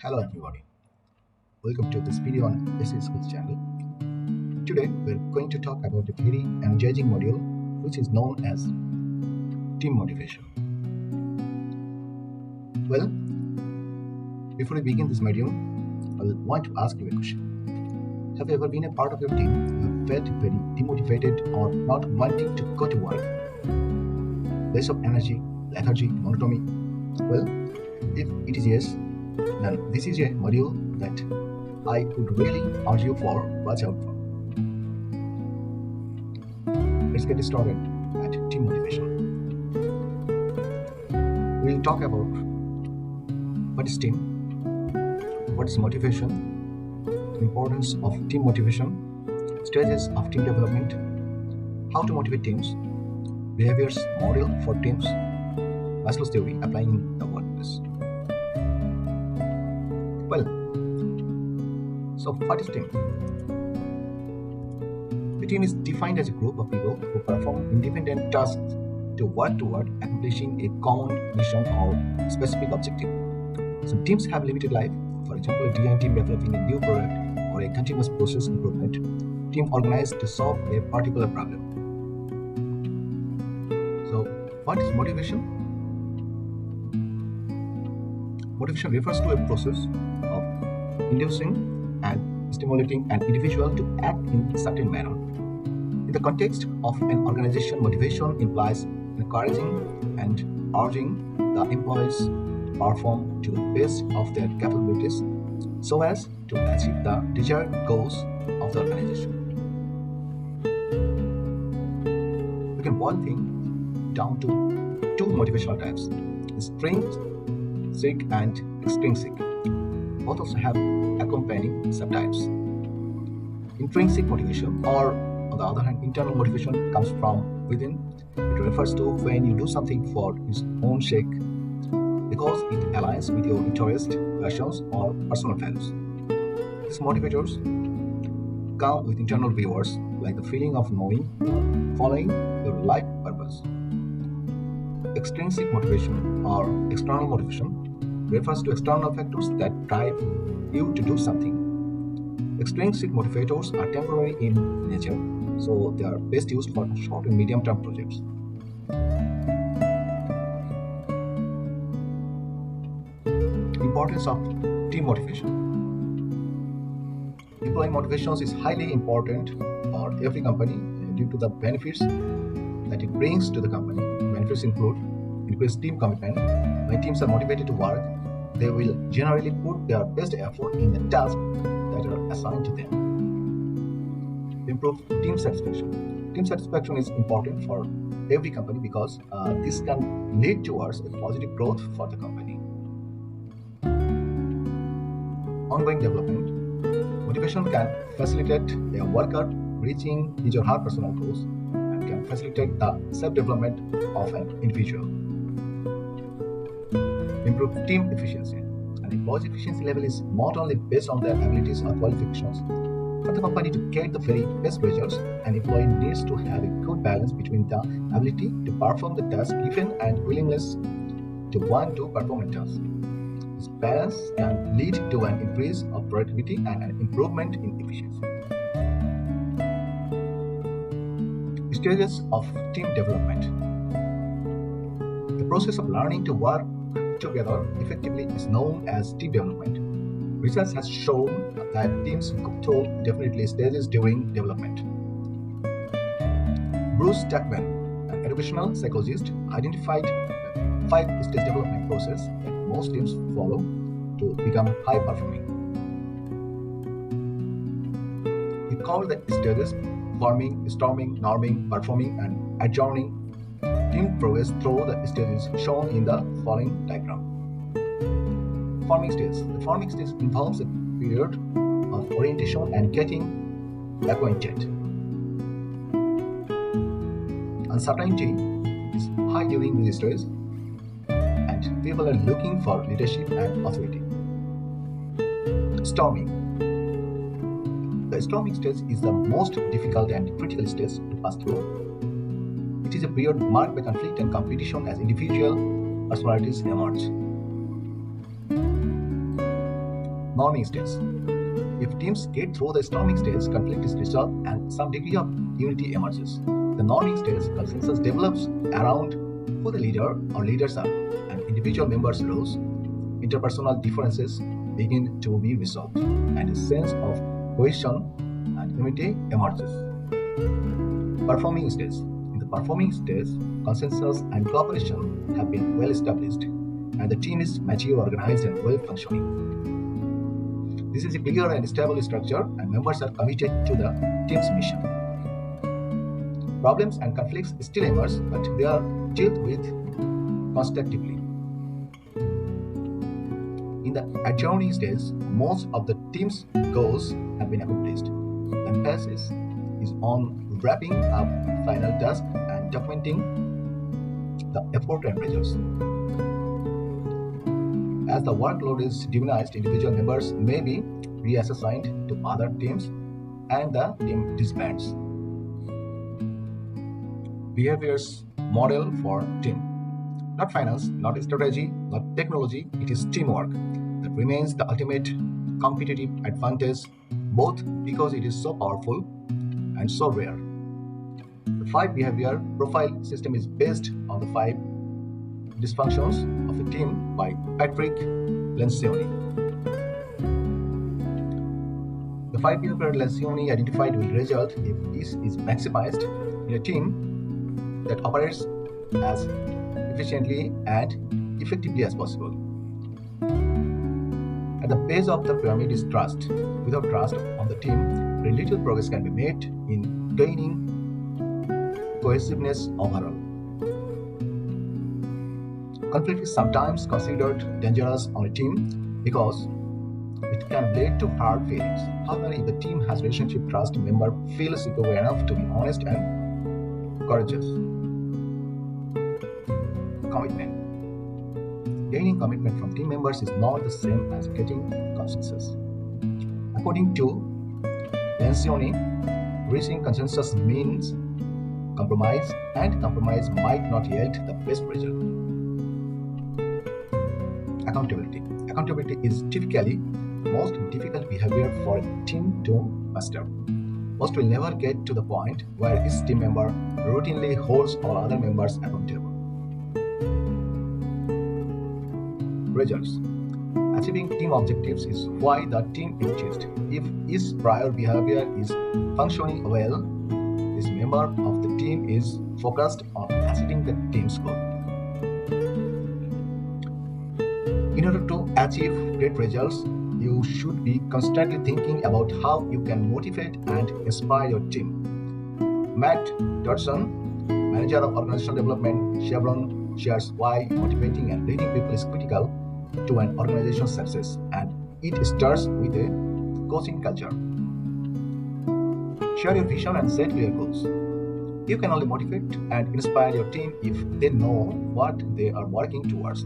Hello everybody, welcome to this video on SC Skills channel. Today we're going to talk about a very energizing module which is known as team motivation. Well, before we begin this module, I will want to ask you a question. Have you ever been a part of your team who felt very demotivated or not wanting to go to work? Less of energy, lethargy, monotony? Well, if it is yes, then this is a module that I would really urge you for watch out for. Let's get started at team motivation. We'll talk about what is team, what is motivation, importance of team motivation, stages of team development, how to motivate teams, behaviors model for teams, Maslow's theory applying in the workplace. Well, so what is team? The team is defined as a group of people who perform independent tasks to work toward accomplishing a common mission or specific objective. Some teams have limited life, for example, a design team developing a new product or a continuous process improvement team organized to solve a particular problem. So, what is motivation? Motivation refers to a process of inducing and stimulating an individual to act in a certain manner. In the context of an organization, motivation implies encouraging and urging the employees to perform to the best of their capabilities so as to achieve the desired goals of the organization. We can boil things down to two motivational types: intrinsic and extrinsic. Both also have accompanying subtypes. Intrinsic motivation, or on the other hand, internal motivation, comes from within. It refers to when you do something for its own sake because it aligns with your interests, passions, or personal values. These motivators come with internal rewards, like the feeling of knowing you are following your life purpose. Extrinsic motivation, or external motivation, refers to external factors that drive you to do something. Extrinsic motivators are temporary in nature, so they are best used for short and medium-term projects. Importance of team motivation. Employee motivations is highly important for every company due to the benefits that it brings to the company. Benefits include increased team commitment. When teams are motivated to work, they will generally put their best effort in the tasks that are assigned to them. Improve team satisfaction. Team satisfaction is important for every company because this can lead towards a positive growth for the company. Ongoing development. Motivation can facilitate a worker reaching his or her personal goals and can facilitate the self-development of an individual. Improve team efficiency. An employee's efficiency level is not only based on their abilities or qualifications. For the company to get the very best results, an employee needs to have a good balance between the ability to perform the task given and willingness to want to perform a task. This balance can lead to an increase of productivity and an improvement in efficiency. Stages of team development. The process of learning to work together effectively is known as team development. Research has shown that teams go through definitely stages during development. Bruce Tuckman, an educational psychologist, identified a 5-stage development process that most teams follow to become high performing. He called the stages forming, storming, norming, performing, and adjourning. Team progress through the stages shown in the following diagram. Forming stage. The forming stage involves a period of orientation and getting acquainted. Uncertainty is high during this stage, and people are looking for leadership and authority. Storming. The storming stage is the most difficult and critical stage to pass through. It is a period marked by conflict and competition as individual personalities emerge. Norming stage. If teams get through the storming stage, conflict is resolved and some degree of unity emerges. The norming stage, consensus develops around who the leader or leaders are, and individual members' roles. Interpersonal differences begin to be resolved, and a sense of cohesion and unity emerges. Performing stage. In the performing stage, consensus and cooperation have been well established, and the team is mature, organized, and well functioning. This is a clear and stable structure, and members are committed to the team's mission. Problems and conflicts still emerge, but they are dealt with constructively. In the adjourning stage, most of the team's goals have been accomplished. Emphasis is on wrapping up final tasks and documenting the effort and results. As the workload is diminished, individual members may be reassigned to other teams and the team disbands. Behaviors model for team. Not finance, not strategy, not technology, it is teamwork that remains the ultimate competitive advantage, both because it is so powerful and so rare. The 5 behavior profile system is based on the 5 dysfunctions of a team by Patrick Lencioni. The 5 behavior Lencioni identified will result if this is maximized in a team that operates as efficiently and effectively as possible. At the base of the pyramid is trust. Without trust on the team, very little progress can be made in gaining cohesiveness overall. Conflict is sometimes considered dangerous on a team because it can lead to hard feelings. However, if the team has relationship trust, member feels secure enough to be honest and courageous. Commitment. Gaining commitment from team members is not the same as getting consensus. According to Lencioni, reaching consensus means compromise, and compromise might not yield the best result. Accountability. Accountability is typically the most difficult behavior for a team to master. Most will never get to the point where each team member routinely holds all other members accountable. Results. Achieving team objectives is why the team exists. If each prior behavior is functioning well, this member of the team is focused on achieving the team's goal. In order to achieve great results, you should be constantly thinking about how you can motivate and inspire your team. Matt Dodson, manager of organizational development, Chevron, shares why motivating and leading people is critical to an organization's success, and it starts with a coaching culture. Share your vision and set clear goals. You can only motivate and inspire your team if they know what they are working towards.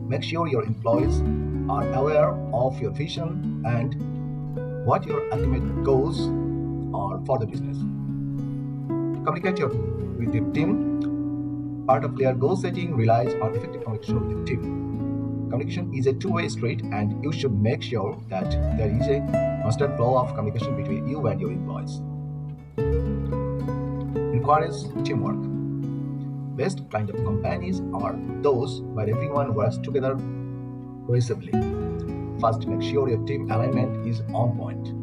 Make sure your employees are aware of your vision and what your ultimate goals are for the business. Communicate with your team. Part of clear goal setting relies on effective communication with your team. Communication is a two-way street, and you should make sure that there is a constant flow of communication between you and your employees. Encourage teamwork. Best kind of companies are those where everyone works together cohesively. First, make sure your team alignment is on point.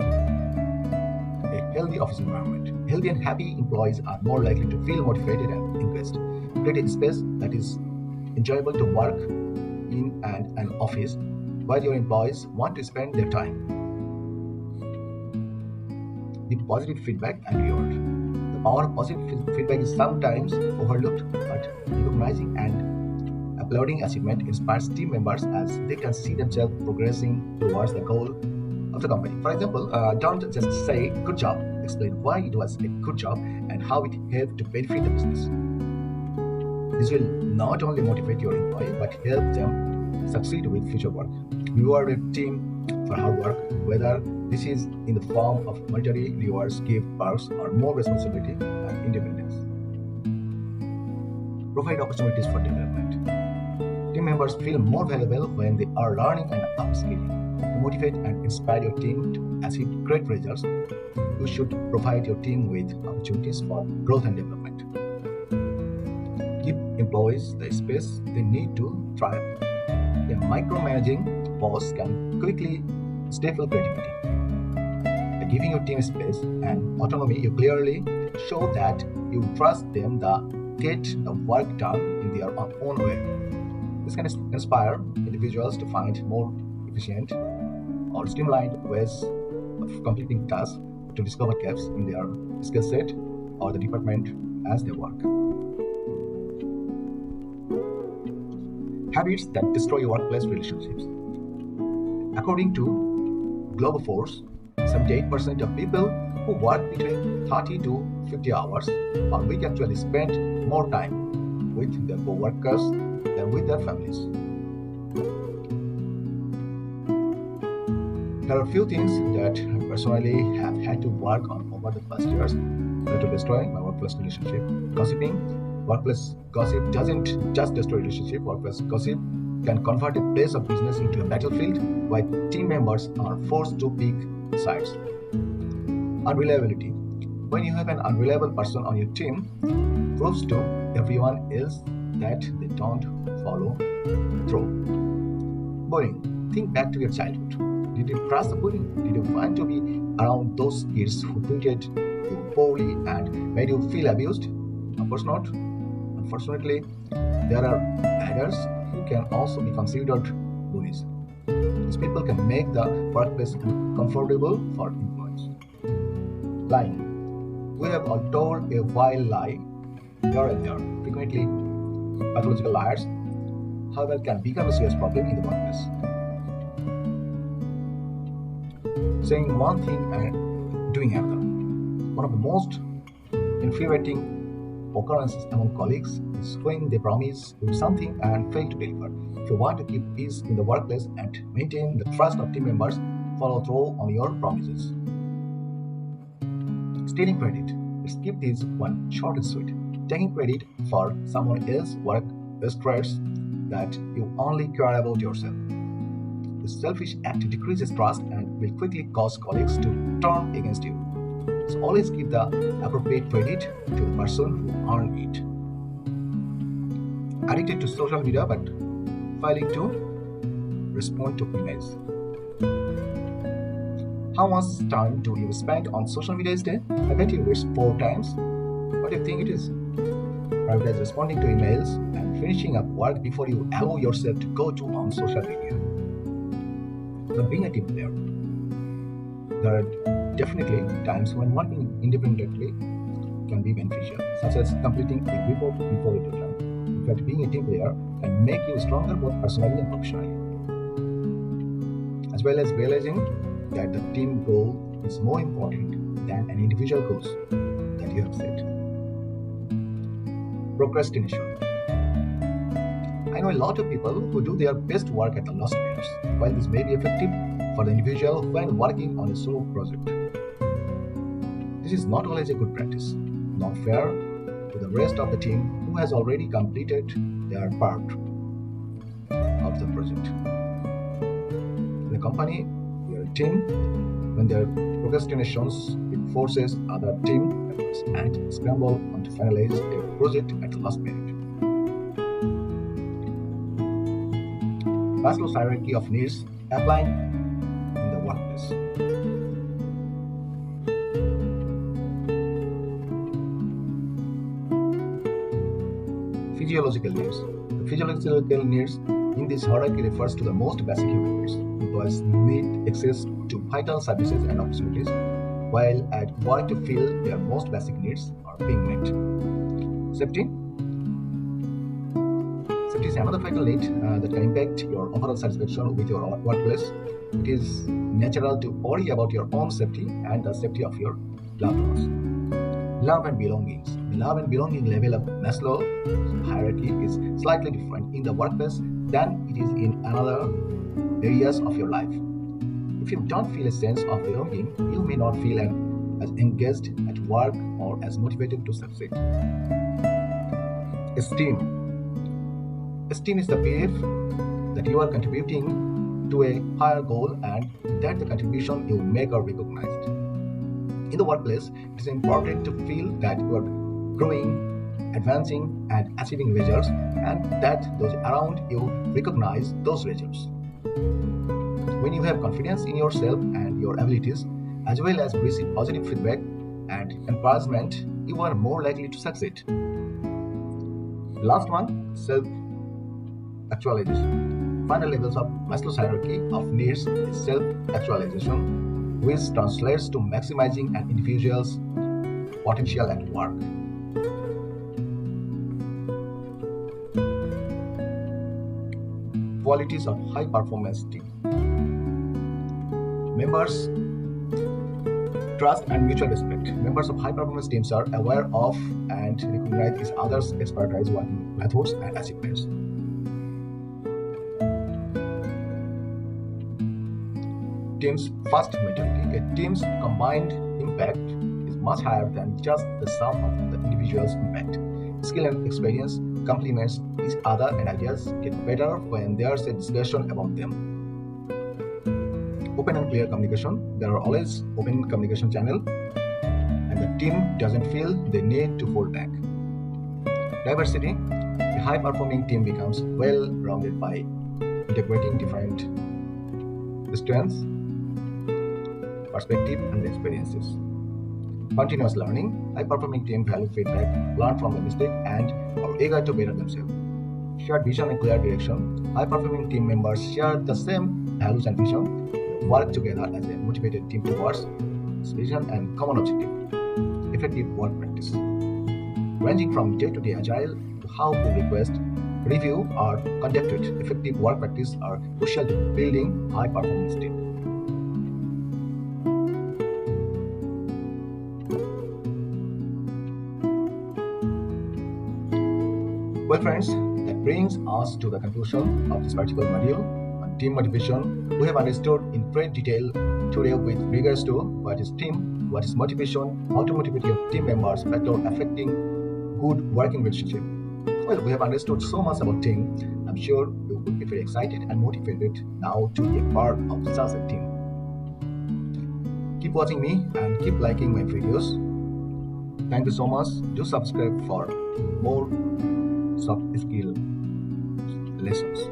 A healthy office environment. Healthy and happy employees are more likely to feel motivated and engaged. Create a space that is enjoyable to work in and an office where your employees want to spend their time. The positive feedback and reward. The power of positive feedback is sometimes overlooked, but recognizing and applauding achievement inspires team members as they can see themselves progressing towards the goal of the company. For example, don't just say good job, explain why it was a good job and how it helped to benefit the business. This will not only motivate your employee but help them succeed with future work. Reward a team for hard work, whether this is in the form of monetary rewards, gift, perks, or more responsibility and independence. Provide opportunities for development. Team members feel more valuable when they are learning and upskilling. To motivate and inspire your team to achieve great results, you should provide your team with opportunities for growth and development. Give employees the space they need to thrive. A micromanaging boss can quickly stifle creativity. By giving your team space and autonomy, you clearly show that you trust them to get the work done in their own way. This can inspire individuals to find more efficient or streamlined ways of completing tasks, to discover gaps in their skill set or the department as they work. Habits that destroy workplace relationships. According to Globoforce, 78% of people who work between 30 to 50 hours per week actually spend more time with their co-workers than with their families. There are a few things that I personally have had to work on over the past years to destroy my workplace relationship. Workplace gossip doesn't just destroy relationship. Workplace gossip can convert a place of business into a battlefield where team members are forced to pick sides. Unreliability. When you have an unreliable person on your team, proves to everyone else that they don't follow through. Bullying. Think back to your childhood. Did you trust the bullying? Did you want to be around those kids who treated you poorly and made you feel abused? Of course not. Unfortunately, there are others who can also be considered bullies. These people can make the workplace uncomfortable for employees. Lying. We have all told a vile lie here and there. Frequently, pathological liars, however, can become a serious problem in the workplace. Saying one thing and doing another. One of the most infuriating occurrences among colleagues is when they promise to do something and fail to deliver. If you want to keep peace in the workplace and maintain the trust of team members, follow through on your promises. Stealing credit. Let's keep this one short and sweet. Taking credit for someone else's work illustrates that you only care about yourself. This selfish act decreases trust and will quickly cause colleagues to turn against you. So always give the appropriate credit to the person who earned it. Addicted to social media but failing to respond to emails. How much time do you spend on social media each day? I bet you it's 4 times. What do you think it is? Prioritize responding to emails and finishing up work before you allow yourself to go to on social media. But being a team player, there are definitely times when working independently can be beneficial, such as completing a report before a deadline. In fact, being a team player can make you stronger both personally and professionally, as well as realizing that the team goal is more important than an individual goals that you have set. Procrastination. I know a lot of people who do their best work at the last minute. While this may be effective for the individual when working on a solo project, this is not always a good practice, not fair to the rest of the team who has already completed their part of the project. In a company, we are a team. When there are procrastinations, it forces other team members and scramble on to finalize a project at the last minute. Maslow's hierarchy of needs applying in the workplace. Physiological needs. The physiological needs in this hierarchy refers to the most basic human needs. Employees need access to vital services and opportunities, while at work to feel their most basic needs are being met. Safety. Safety is another vital need that can impact your overall satisfaction with your workplace. It is natural to worry about your own safety and the safety of your loved ones. Love and belongings. The love and belonging level of Maslow's hierarchy is slightly different in the workplace than it is in other areas of your life. If you don't feel a sense of belonging, you may not feel as engaged at work or as motivated to succeed. Esteem. Esteem is the belief that you are contributing to a higher goal and that the contribution you make are recognized. In the workplace, it is important to feel that you are growing, advancing, and achieving results, and that those around you recognize those results. When you have confidence in yourself and your abilities, as well as receive positive feedback and encouragement, you are more likely to succeed. The last one, self-actualization. Final levels of Maslow's hierarchy of needs is self-actualization, which translates to maximizing an individual's potential at work. Qualities of high-performance team. Members trust and mutual respect. Members of high-performance teams are aware of and recognize each other's expertise, working methods, and achievements. Team's first mentality. A team's combined impact is much higher than just the sum of the individual's impact. Skill and experience complements each other, and ideas get better when there's a discussion about them. Open and clear communication. There are always open communication channel, and the team doesn't feel they need to hold back. Diversity. A high-performing team becomes well-rounded by integrating different strengths, perspective, and experiences. Continuous learning. High-performing team value feedback, learn from the mistake, and are eager to better themselves. Shared vision and clear direction. High-performing team members share the same values and vision, work together as a motivated team towards this vision and common objective. Effective work practice. Ranging from day-to-day agile to how pull request review are conducted, effective work practice are crucial to building high-performance team. Well, friends, that brings us to the conclusion of this particular module on team motivation. We have understood in great detail today with regards to what is team, what is motivation, how to motivate your team members, factor affecting good working relationship. Well, we have understood so much about team. I'm sure you will be very excited and motivated now to be a part of such a team. Keep watching me and keep liking my videos. Thank you so much. Do subscribe for more soft skill lessons.